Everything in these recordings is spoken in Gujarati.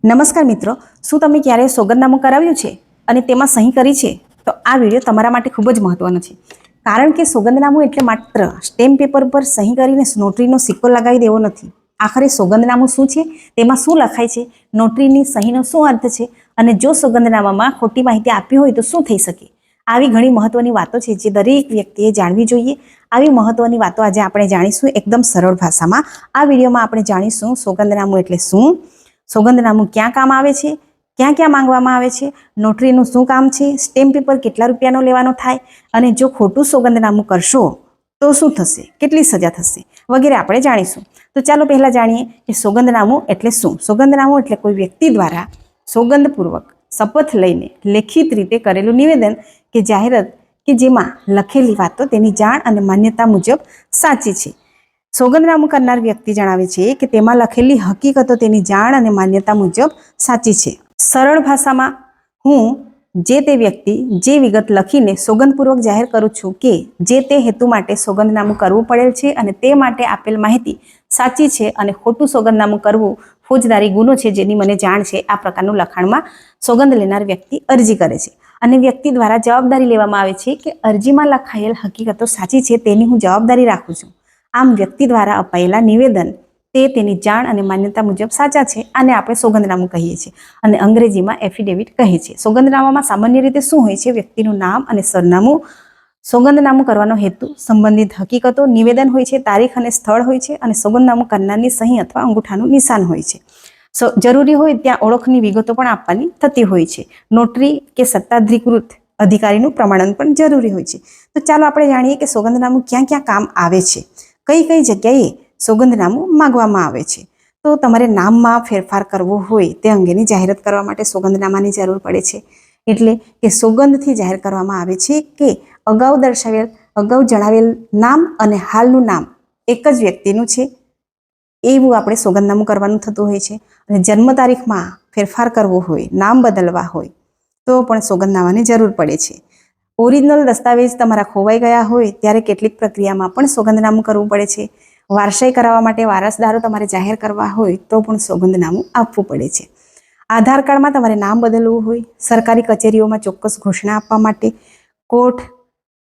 નમસ્કાર મિત્રો, શું તમે ક્યારે સોગંદનામું કરાવ્યું છે અને તેમાં સહી કરી છે? તો આ વિડીયો તમારા માટે ખૂબ જ મહત્વનો છે, કારણ કે સોગંદનામું એટલે માત્ર સ્ટેમ્પ પેપર પર સહી કરીને નોટરીનો સિક્કો લગાવી દેવો નથી. આખરે સોગંદનામું શું છે, તેમાં શું લખાય છે, નોટરીની સહીનો શું અર્થ છે અને જો સોગંદનામામાં ખોટી માહિતી આપી હોય તો શું થઈ શકે? આવી ઘણી મહત્વની વાતો છે જે દરેક વ્યક્તિએ જાણવી જોઈએ. આવી મહત્વની વાતો આજે આપણે જાણીશું એકદમ સરળ ભાષામાં. આ વિડીયોમાં આપણે જાણીશું સોગંદનામું એટલે શું, સોગંદનામું ક્યાં કામ આવે છે, ક્યાં ક્યાં માંગવામાં આવે છે, નોટરીનું શું કામ છે, સ્ટેમ્પ પેપર કેટલા રૂપિયાનો લેવાનો થાય અને જો ખોટું સોગંદનામું કરશો તો શું થશે, કેટલી સજા થશે વગેરે આપણે જાણીશું. તો ચાલો પહેલાં જાણીએ કે સોગંદનામું એટલે શું. સોગંદનામું એટલે કોઈ વ્યક્તિ દ્વારા સોગંદપૂર્વક શપથ લઈને લેખિત રીતે કરેલું નિવેદન કે જાહેરાત કે જેમાં લખેલી વાતો તેની જાણ અને માન્યતા મુજબ સાચી છે. સોગંદનામું કરનાર વ્યક્તિ જણાવે છે કે તેમાં લખેલી હકીકતો તેની જાણ અને માન્યતા મુજબ સાચી છે. સરળ ભાષામાં હું જે તે વ્યક્તિ જે વિગત લખીને સોગંદપૂર્વક જાહેર કરું છું કે જે તે હેતુ માટે સોગંદનામું કરવું પડેલ છે અને તે માટે આપેલ માહિતી સાચી છે અને ખોટું સોગંદનામું કરવું ફોજદારી ગુનો છે જેની મને જાણ છે, આ પ્રકારનું લખાણમાં સોગંદ લેનાર વ્યક્તિ અરજી કરે છે અને વ્યક્તિ દ્વારા જવાબદારી લેવામાં આવે છે કે અરજીમાં લખાયેલ હકીકતો સાચી છે તેની હું જવાબદારી રાખું છું. આમ વ્યક્તિ દ્વારા અપાયેલા નિવેદન તે તેની જાણ અને માન્યતા મુજબ સાચા છે, આને આપણે સોગંદનામું કહીએ છીએ અને અંગ્રેજીમાં એફિડેવિટ કહે છે. સોગંદનામામાં સામાન્ય રીતે શું હોય છે? વ્યક્તિનું નામ અને સરનામું, સોગંદનામું કરવાનો હેતુ, સંબંધિત હકીકતો, નિવેદન હોય છે, તારીખ અને સ્થળ હોય છે અને સોગંદનામું કરનારની સહી અથવા અંગૂઠાનું નિશાન હોય છે. જરૂરી હોય ત્યાં ઓળખની વિગતો પણ આપવાની થતી હોય છે. નોટરી કે સત્તાધિકૃત અધિકારીનું પ્રમાણન પણ જરૂરી હોય છે. તો ચાલો આપણે જાણીએ કે સોગંદનામું ક્યાં ક્યાં કામ આવે છે, કઈ કઈ જગ્યાએ સોગંદનામું માંગવામાં આવે છે. તો તમારે નામમાં ફેરફાર કરવો હોય તે અંગેની જાહેરાત કરવા માટે સોગંદનામાની જરૂર પડે છે. એટલે કે સોગંદથી જાહેર કરવામાં આવે છે કે અગાઉ જણાવેલ નામ અને હાલનું નામ એક જ વ્યક્તિનું છે, એવું આપણે સોગંદનામું કરવાનું થતું હોય છે. અને જન્મ તારીખમાં ફેરફાર કરવો હોય, નામ બદલવા હોય તો પણ સોગંદનામાની જરૂર પડે છે. ઓરિજિનલ દસ્તાવેજ તમારા ખોવાઈ ગયા હોય ત્યારે કેટલીક પ્રક્રિયામાં પણ સોગંદનામું કરવું પડે છે. વારસાઈ કરાવવા માટે વારસદારો તમારે જાહેર કરવા હોય તો પણ સોગંદનામું આપવું પડે છે. આધાર કાર્ડમાં તમારે નામ બદલવું હોય, સરકારી કચેરીઓમાં ચોક્કસ ઘોષણા આપવા માટે, કોર્ટ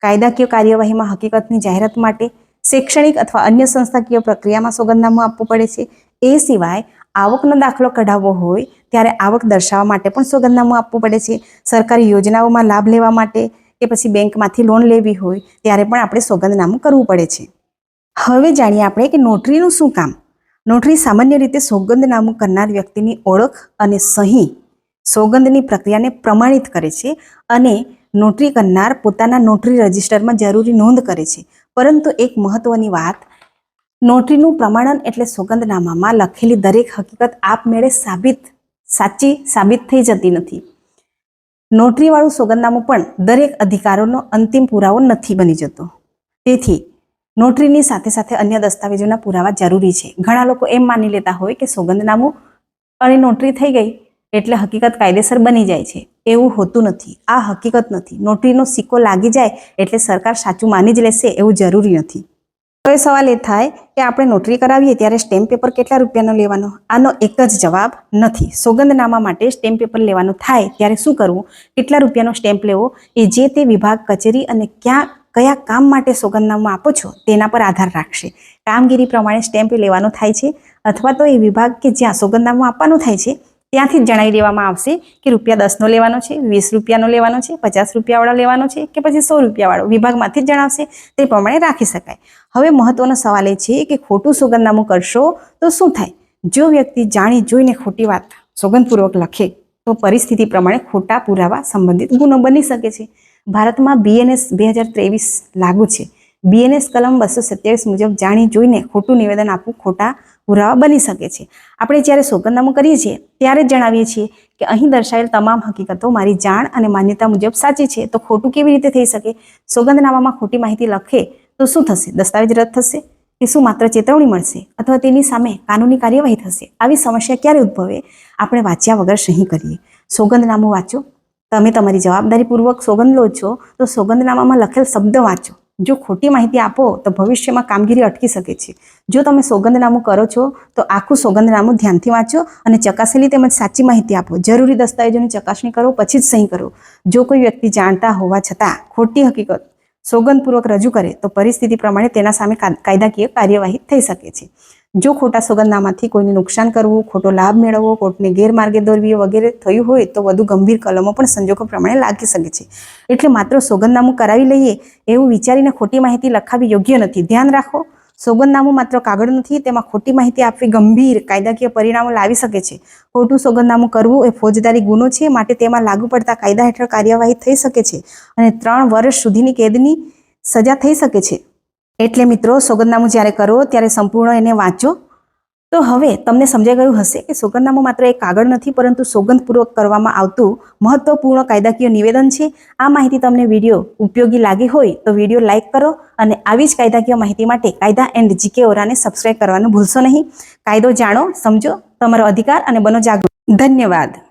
કાયદાકીય કાર્યવાહીમાં હકીકતની જાહેરાત માટે, શૈક્ષણિક અથવા અન્ય સંસ્થાકીય પ્રક્રિયામાં સોગંદનામું આપવું પડે છે. એ સિવાય આવકનો દાખલો કઢાવવો હોય ત્યારે આવક દર્શાવવા માટે પણ સોગંદનામું આપવું પડે છે. સરકારી યોજનાઓમાં લાભ લેવા માટે કે પછી બેંકમાંથી લોન લેવી હોય ત્યારે પણ આપણે સોગંદનામું કરવું પડે છે. હવે જાણીએ આપણે કે નોટરીનું શું કામ. નોટરી સામાન્ય રીતે સોગંદનામું કરનાર વ્યક્તિની ઓળખ અને સહી સોગંદની પ્રક્રિયાને પ્રમાણિત કરે છે અને નોટરી કરનાર પોતાના નોટરી રજિસ્ટરમાં જરૂરી નોંધ કરે છે. પરંતુ એક મહત્વની વાત, નોટરીનું પ્રમાણન એટલે સોગંદનામામાં લખેલી દરેક હકીકત આપમેળે સાચી સાબિત થઈ જતી નથી. નોટરીવાળું સોગંદનામું પણ દરેક અધિકારોનો અંતિમ પુરાવો નથી બની જતો. તેથી નોટરીની સાથે સાથે અન્ય દસ્તાવેજોના પુરાવા જરૂરી છે. ઘણા લોકો એમ માની લેતા હોય કે સોગંદનામું અને નોટરી થઈ ગઈ એટલે હકીકત કાયદેસર બની જાય છે. એવું હોતું નથી. આ હકીકત નથી. નોટરીનો સિક્કો લાગી જાય એટલે સરકાર સાચું માની જ લેશે એવું જરૂરી નથી. હવે સવાલ એ થાય કે આપણે નોટરી કરાવીએ ત્યારે સ્ટેમ્પ પેપર કેટલા રૂપિયાનો લેવાનો? આનો એક જ જવાબ નથી. સોગંદનામા માટે સ્ટેમ્પ પેપર લેવાનું થાય ત્યારે શું કરવું, કેટલા રૂપિયાનો સ્ટેમ્પ લેવો એ જે તે વિભાગ, કચેરી અને કયા કામ માટે સોગંદનામું આપો છો તેના પર આધાર રાખશે. કામગીરી પ્રમાણે સ્ટેમ્પ લેવાનો થાય છે અથવા તો એ વિભાગ કે જ્યાં સોગંદનામું આપવાનું થાય છે ત્યાંથી જ જણાવી દેવામાં આવશે કે ₹10નો લેવાનો છે, ₹20નો લેવાનો છે, ₹50વાળો લેવાનો છે કે પછી ₹100વાળો, વિભાગમાંથી જ જણાવશે, તે પ્રમાણે રાખી શકાય. હવે મહત્વનો સવાલ એ છે કે ખોટું સોગંદનામું કરશો તો શું થાય? જો વ્યક્તિ જાણી જોઈને ખોટી વાત સોગંદપૂર્વક લખે તો પરિસ્થિતિ પ્રમાણે ખોટા પુરાવા સંબંધિત ગુનો બની શકે છે. ભારતમાં BNS 2023 લાગુ છે. BNS કલમ 227 મુજબ જાણી જોઈને ખોટું નિવેદન આપવું ખોટા પુરાવા બની શકે છે. આપણે જ્યારે સોગંદનામું કરીએ છીએ ત્યારે જ જણાવીએ છીએ કે અહીં દર્શાવેલ તમામ હકીકતો મારી જાણ અને માન્યતા મુજબ સાચી છે. તો ખોટું કેવી રીતે થઈ શકે? સોગંદનામામાં ખોટી માહિતી લખે તો શું થશે? દસ્તાવેજ રદ થશે કે શું માત્ર ચેતવણી મળશે અથવા તેની સામે કાનૂની કાર્યવાહી થશે? આવી સમસ્યા ક્યારે ઉદ્ભવે? આપણે વાંચ્યા વગર સહી કરીએ. સોગંદનામું વાંચો. તમે તમારી જવાબદારીપૂર્વક સોગંદ લો છો તો સોગંદનામામાં લખેલ શબ્દ વાંચો. જો ખોટી માહિતી આપો તો ભવિષ્યમાં કામગીરી અટકી શકે છે. જો તમે સોગંદનામું કરો છો તો આખું સોગંદનામું ધ્યાનથી વાંચો અને ચકાસેલી તેમજ સાચી માહિતી આપો. જરૂરી દસ્તાવેજોની ચકાસણી કરો પછી જ સહી કરો. જો કોઈ વ્યક્તિ જાણતા હોવા છતાં ખોટી હકીકત સોગંદપૂર્વક રજૂ કરે તો પરિસ્થિતિ પ્રમાણે તેના સામે કાયદાકીય કાર્યવાહી થઈ શકે છે. જો ખોટા સોગંદનામાથી કોઈને નુકસાન કરવું, ખોટો લાભ મેળવવો, કોર્ટને ગેરમાર્ગે દોરવી વગેરે થયું હોય તો વધુ ગંભીર કલમો પણ સંજોગો પ્રમાણે લાગી શકે છે. એટલે માત્ર સોગંદનામું કરાવી લઈએ એવું વિચારીને ખોટી માહિતી લખાવી યોગ્ય નથી. ધ્યાન રાખો, સોગંદનામું માત્ર કાગળ નથી, તેમાં ખોટી માહિતી આપવી ગંભીર કાયદાકીય પરિણામો લાવી શકે છે. ખોટું સોગંદનામું કરવું એ ફોજદારી ગુનો છે, માટે તેમાં લાગુ પડતા કાયદા હેઠળ કાર્યવાહી થઈ શકે છે અને 3 વર્ષ સુધીની કેદની સજા થઈ શકે છે. એટલે મિત્રો, સોગંદનામું જ્યારે કરો ત્યારે સંપૂર્ણ એને વાંચો. તો હવે તમને સમજાઈ ગયું હશે કે સોગંદનામું માત્ર એક કાગળ નથી, પરંતુ સોગંદપૂર્વક કરવામાં આવતું મહત્વપૂર્ણ કાયદાકીય નિવેદન છે. આ માહિતી તમને વિડીયો ઉપયોગી લાગી હોય તો વિડીયો લાઇક કરો અને આવી જ કાયદાકીય માહિતી માટે કાયદા એન્ડ જીકે ઓરાને સબસ્ક્રાઇબ કરવાનું ભૂલશો નહીં. કાયદો જાણો, સમજો, તમારો અધિકાર અને બનો જાગૃત. ધન્યવાદ.